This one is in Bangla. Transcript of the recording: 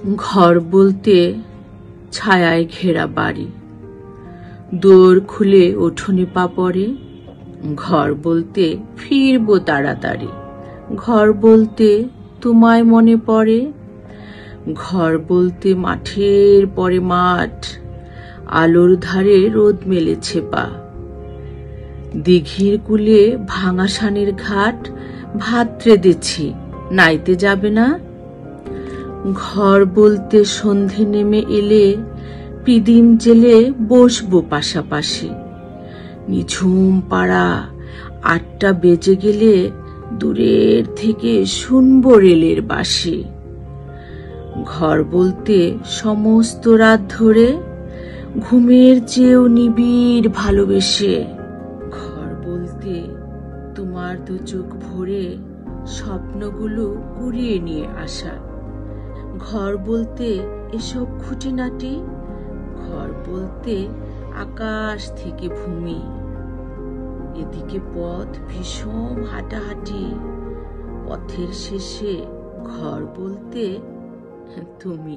ঘর বলতে ছায়ায় ঘেরা বাড়ি, দোর খুলে উঠোনে পা পড়ে। ঘর বলতে ফিরবো তাড়াতাড়ি, ঘর বলতে তোমায় মনে পড়ে। ঘর বলতে মাঠের পরে মাঠ, আলোর ধারে রোদ মেলেছে পা। দিঘির কূলে ভাঙা সানের ঘাট, ভাত রেঁধেছি, নাইতে যাবে না? ঘর বলতে সন্ধে নেমে এলে পিদিম জেলে বসবো পাশাপাশি। নিঝুম পাড়া 8টা বেজে গেলে দূরের থেকে শুনবো রেলের বাঁশি। ঘর বলতে সমস্ত রাত ধরে ঘুমের চেয়েও নিবিড় ভালোবেসে। ঘর বলতে তোমার 2 চোখ ভরে স্বপ্নগুলো কুড়িয়ে নিয়ে আসা। ঘর বলতে এসব খুঁটিনাটি, ঘর বলতে আকাশ থেকে ভূমি। এদিকে পথ ভীষণ হাঁটাহাঁটি, পথের শেষে ঘর বলতে তুমি।